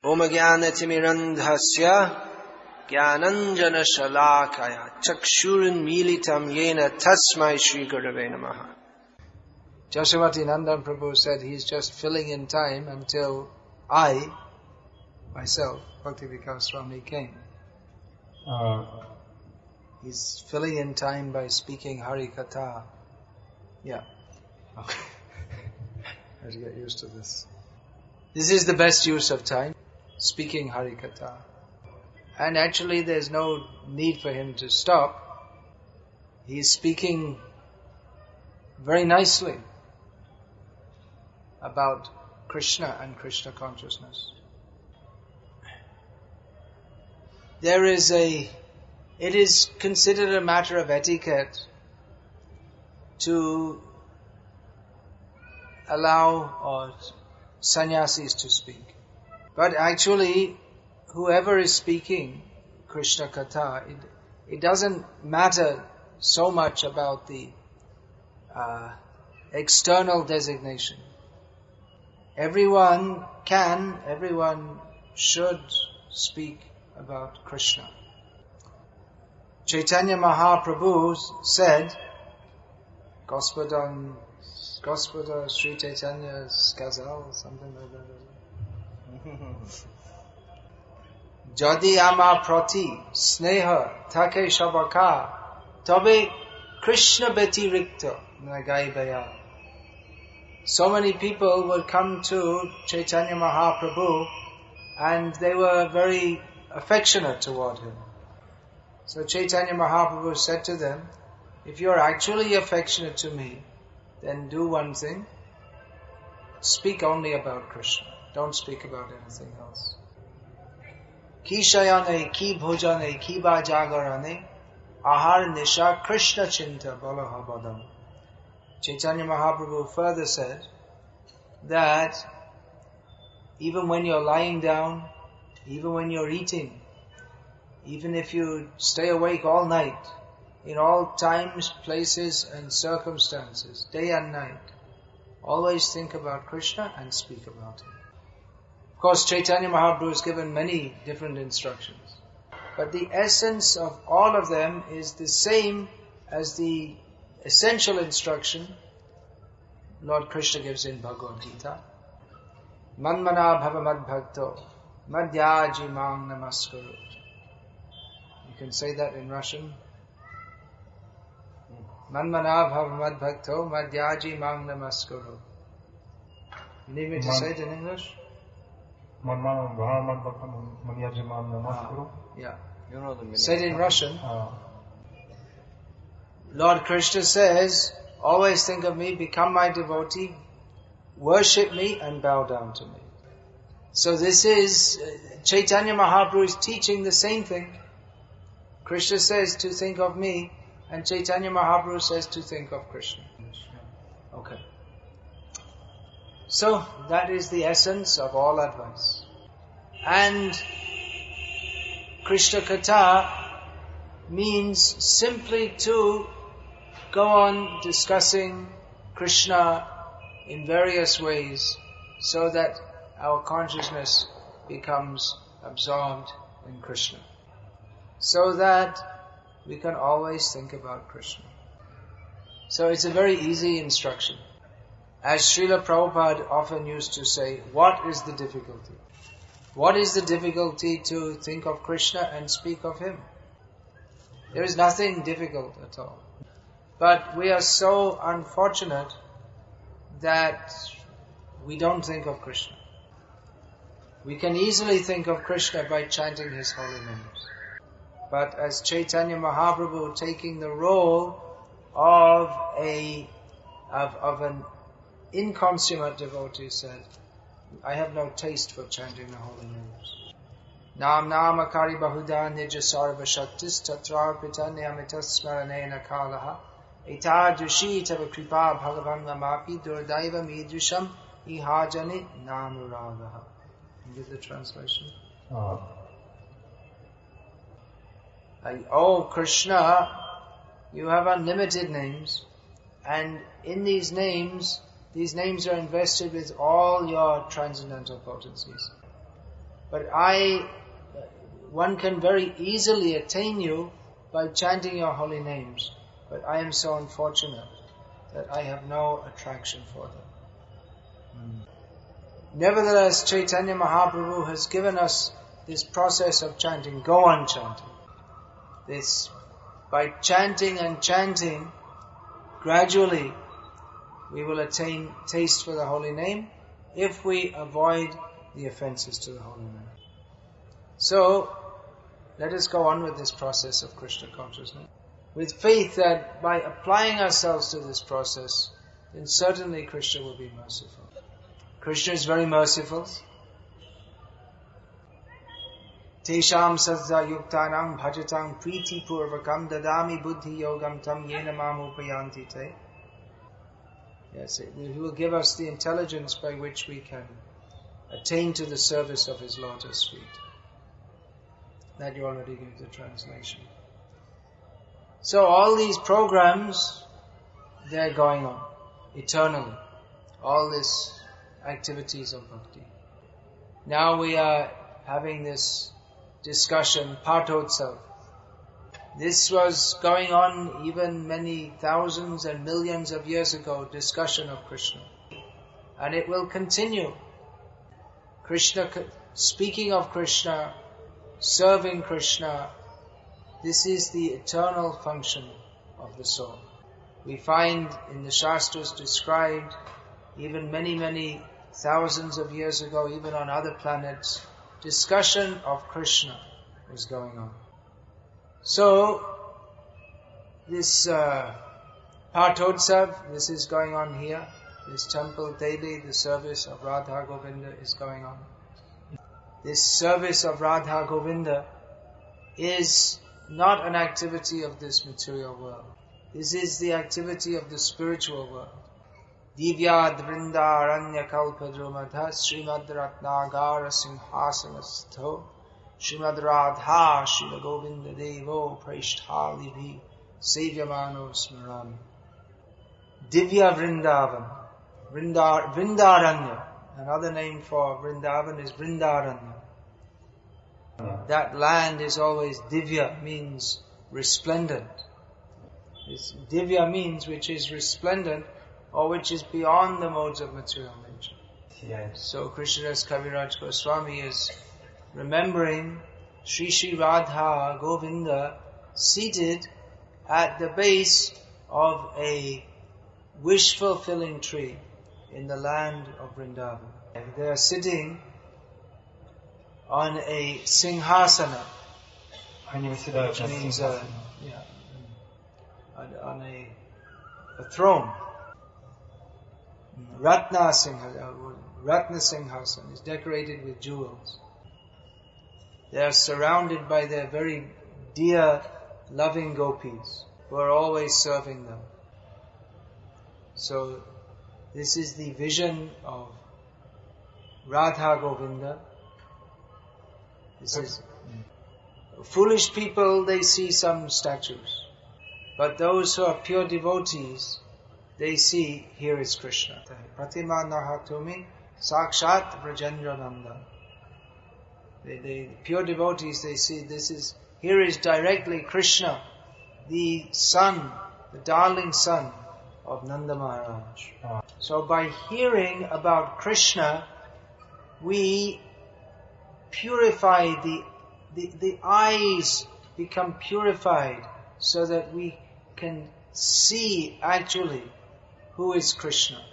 Om Jnanatimirandhasya Jnananjana Shalakaya Chakshurin Militam Yena Tasmai Shri Gurave Namaha. Jashavati Nandan Prabhu said he's just filling in time until I, myself, Bhakti Vikasa Swami came. He's filling in time by speaking Hari Katha. Yeah. Okay. I have to get used to this. This is the best use of time, speaking Hari Katha. And actually there's no need for him to stop. He's speaking very nicely about Krishna and Krishna consciousness. It is considered a matter of etiquette to allow sannyasis to speak. But actually, whoever is speaking Krishna Katha, it doesn't matter so much about the external designation. Everyone should speak about Krishna. Chaitanya Mahaprabhu said, Gospoda Sri Chaitanya's Gazal, something like that. Jadi ama prati sneha take shabaka tabe Krishna beti rikta nagai baya. So many people would come to Chaitanya Mahaprabhu and they were very affectionate toward him. So Chaitanya Mahaprabhu said to them, if you are actually affectionate to me, then do one thing, speak only about Krishna. Don't speak about anything else. Ki shayane, ki bhojane, ki ba jagarane, ahar nisha Krishna chinta balaha badam. Chaitanya Mahaprabhu further said that even when you're lying down, even when you're eating, even if you stay awake all night, in all times, places and circumstances, day and night, always think about Krishna and speak about Him. Of course, Chaitanya Mahaprabhu has given many different instructions, but the essence of all of them is the same as the essential instruction Lord Krishna gives in Bhagavad Gita. Manmana bhava madbhakto madhyaji mang namaskuru. You can say that in Russian. Manmana bhava madbhakto madhyaji mang namaskuru. You need me to say it in English? Manmana bhava madbhakto madhyaji mang namaskuru. Yeah. You know the meaning. Say it in Russian. Lord Krishna says, always think of me, become my devotee, worship me and bow down to me. So this is, Chaitanya Mahaprabhu is teaching the same thing. Krishna says to think of me, and Chaitanya Mahaprabhu says to think of Krishna. Okay. So that is the essence of all advice. And Krishna Katha means simply to go on discussing Krishna in various ways so that our consciousness becomes absorbed in Krishna. So that we can always think about Krishna. So it's a very easy instruction. As Srila Prabhupada often used to say, what is the difficulty? What is the difficulty to think of Krishna and speak of Him? There is nothing difficult at all. But we are so unfortunate that we don't think of Krishna. We can easily think of Krishna by chanting His holy names. But as Chaitanya Mahaprabhu taking the role of an inconsummate devotee said, I have no taste for chanting the holy names. Nam namakari bahuda nija sarva shaktis tatra pitanyamitas smaranena kalaha etadushi tava kripa bhagavan namapi durdaiva midrusham ihajani namuravaha. Can you give the translation? Oh Krishna, you have unlimited names, and in these names are invested with all your transcendental potencies. But one can very easily attain you by chanting your holy names. But I am so unfortunate that I have no attraction for them. Nevertheless, Chaitanya Mahaprabhu has given us this process of chanting. Go on chanting. By chanting and chanting, gradually we will attain taste for the holy name if we avoid the offenses to the holy name. So, let us go on with this process of Krishna consciousness, with faith that by applying ourselves to this process, then certainly Krishna will be merciful. Krishna is very merciful. Tesham sadza yuktanam bhajatam priti purvakam dadami buddhi yogam tam yena mam upayanti te. Yes, He will give us the intelligence by which we can attain to the service of His lotus feet. That you already gave the translation. So all these programs, they're going on eternally. All these activities of bhakti. Now we are having this discussion, Partotsav. This was going on even many thousands and millions of years ago, discussion of Krishna. And it will continue. Krishna, speaking of Krishna, serving Krishna, this is the eternal function of the soul. We find in the Shastras described, even many thousands of years ago, even on other planets, discussion of Krishna was going on. So, this Partotsav, this is going on here. This temple daily, the service of Radha Govinda is going on. This service of Radha Govinda is not an activity of this material world. This is the activity of the spiritual world. Divyad Vrindaranya Kalpadrumadha Srimad Ratnagara Simhasanastho Srimad Radha Shila Govinda Devo Prashthalibhi Sevyamano Smarami. Divya Vrindavan. Vrindaranya. Another name for Vrindavan is Vrindaranya. That land is always Divya, means resplendent. Divya means which is resplendent or which is beyond the modes of material nature. Yes. So Krishnadas Kaviraj Goswami is remembering Sri Sri Radha Govinda seated at the base of a wish-fulfilling tree in the land of Vrindavan. They are sitting on a singhasana, which means on a throne. Ratna Singhasana is decorated with jewels. They are surrounded by their very dear, loving gopis who are always serving them. So, this is the vision of Radha Govinda. This is foolish people, they see some statues. But those who are pure devotees, they see, here is Krishna. Pratima Nahatumi Sakshat Vrajendrananda. The pure devotees, they see here is directly Krishna, the son, the darling son of Nanda Maharaj. So by hearing about Krishna, we purify the eyes become purified so that we can see actually who is Krishna.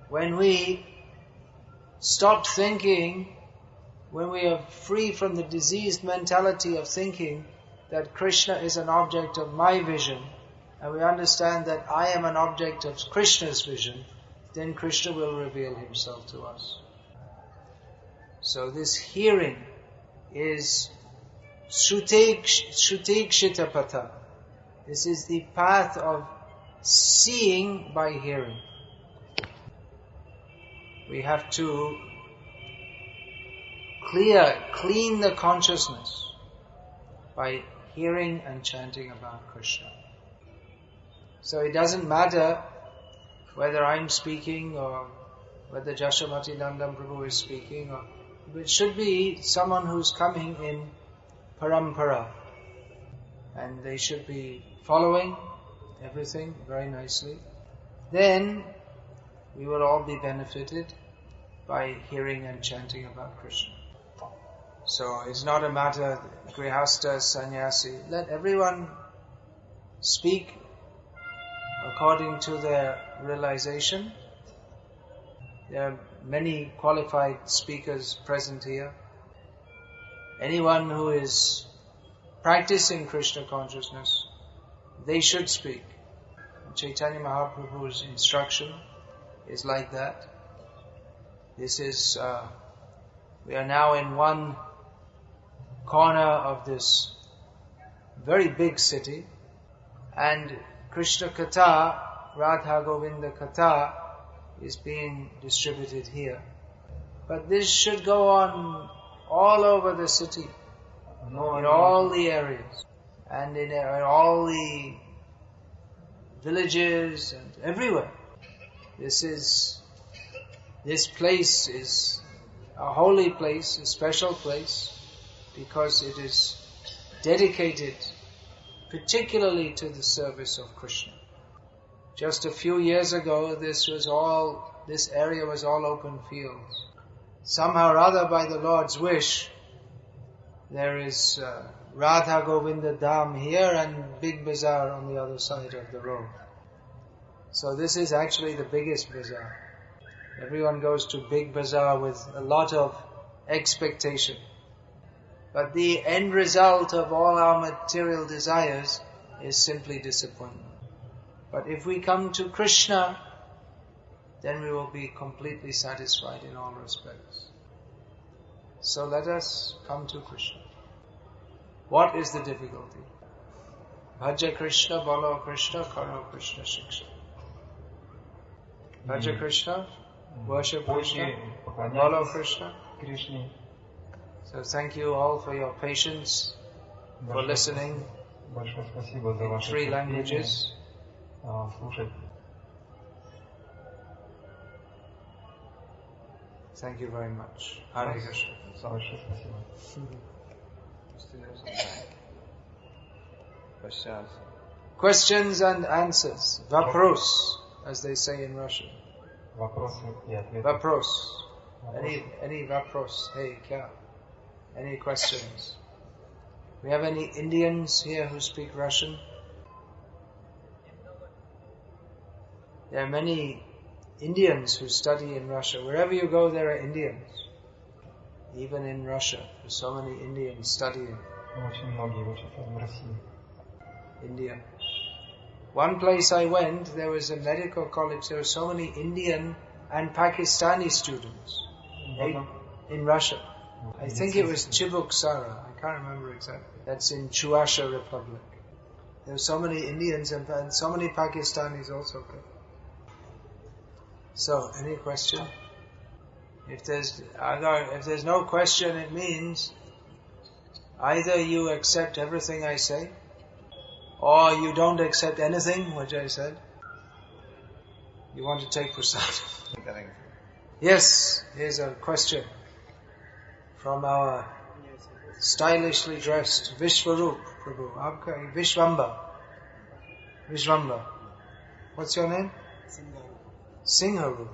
When we stop thinking, when we are free from the diseased mentality of thinking that Krishna is an object of my vision, and we understand that I am an object of Krishna's vision, then Krishna will reveal himself to us. So this hearing is Shrutekshita Patha. This is the path of seeing by hearing. We have to clean the consciousness by hearing and chanting about Krishna. So it doesn't matter whether I'm speaking or whether Jashamati Nandam Prabhu is speaking, or It should be someone who's coming in parampara, and they should be following everything very nicely. Then we will all be benefited by hearing and chanting about Krishna. So it's not a matter, grihasta, sannyasi, let everyone speak according to their realization. There are many qualified speakers present here. Anyone who is practicing Krishna consciousness, they should speak. Chaitanya Mahaprabhu's instruction is like that. This is, we are now in one corner of this very big city, and Krishna Katha, Radha Govinda Katha, is being distributed here. But this should go on all over the city, in all the areas, and in all the villages and everywhere. This place is a holy place, a special place, because it is dedicated particularly to the service of Krishna. Just a few years ago, this area was all open fields. Somehow or other, by the Lord's wish, there is Radha Govinda Dham here and Big Bazaar on the other side of the road. So this is actually the biggest bazaar. Everyone goes to Big Bazaar with a lot of expectation. But the end result of all our material desires is simply disappointment. But if we come to Krishna, then we will be completely satisfied in all respects. So let us come to Krishna. What is the difficulty? Bhaja Krishna, Balo Krishna, Karo Krishna Shiksha. Bhaja Krishna, worship Krishna, Balo Krishna. So thank you all for your patience, for listening in 3 languages. Thank you very much. Hare Krishna. Questions and answers. Vapros, as they say in Russian. Vapros. Any vapros? Hey, kya? Any questions? We have any Indians here who speak Russian? There are many Indians who study in Russia. Wherever you go, there are Indians. Even in Russia, there's so many Indians studying. India. One place I went, there was a medical college. There were so many Indian and Pakistani students in Russia. I think it was Chibuksara. I can't remember exactly. That's in Chuasha Republic. There were so many Indians and so many Pakistanis also. So, any question? If there's no question, it means either you accept everything I say, or you don't accept anything which I said. You want to take prasad? Yes, here's a question from our stylishly dressed Vishwarup Prabhu. Aapka Vishwamba. What's your name? Singharup.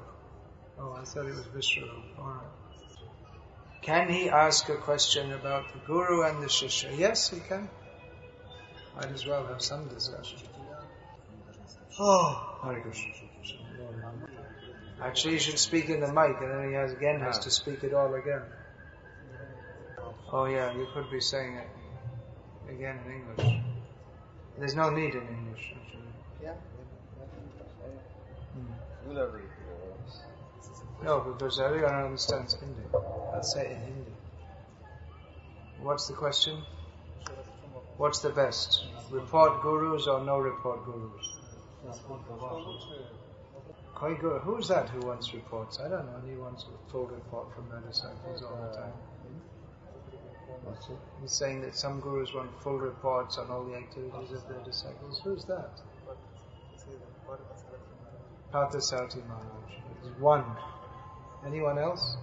Oh, I thought it was Vishwarup. All right. Can he ask a question about the Guru and the Shishya? Yes, he can. Might as well have some discussion. Oh, Hare Krishna. Actually, you should speak in the mic, and then he has to speak it all again. Oh yeah, you could be saying it again in English. There's no need in English, actually. Yeah. No, because everyone understands Hindi. I'll say it in Hindi. What's the question? What's the best? Report gurus or no report gurus? Who's that who wants reports? I don't know. He wants a full report from their disciples all the time. He's saying that some gurus want full reports on all the activities of their disciples. Who's that? Parthasarthi Maharaj. There's one. Anyone else?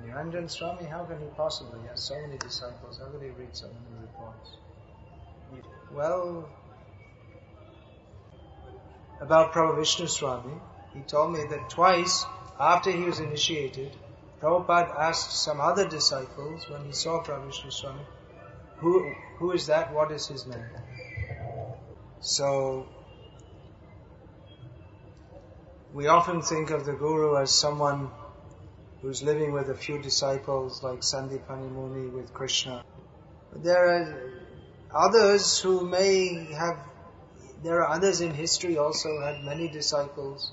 Niranjan Swami, how can he possibly? He has so many disciples. How could he read so many reports? Well, about Prabhu Vishnu Swami, he told me that twice after he was initiated, Prabhupada asked some other disciples when he saw Prabhu Vishnu Swami, who is that? What is his name? So, we often think of the Guru as someone who's living with a few disciples like Sandipani Muni with Krishna. But there are others there are others in history also who had many disciples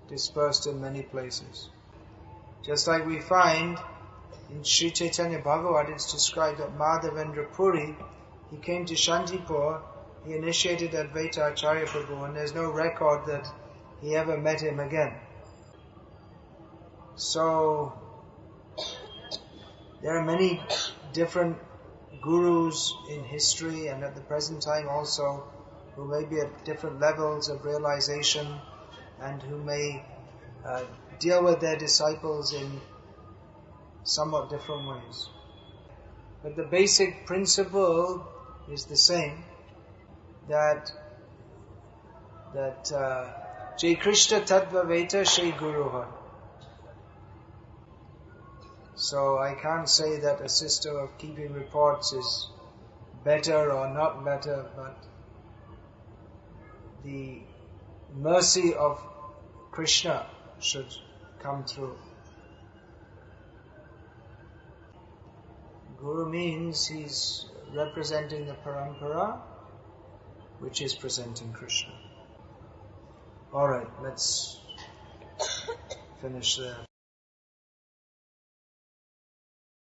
dispersed in many places. Just like we find in Sri Chaitanya Bhagavad, it's described that Madhavendra Puri, he came to Shantipur, he initiated Advaita Acharya Prabhu, and there's no record that he ever met him again. So, there are many different gurus in history and at the present time also who may be at different levels of realization and who may deal with their disciples in somewhat different ways. But the basic principle is the same, that Jai Krishna Tattva Veta Shri Guruha. So I can't say that a system of keeping reports is better or not better, but the mercy of Krishna should come through. Guru means he's representing the parampara, which is presenting Krishna. Alright, let's finish there.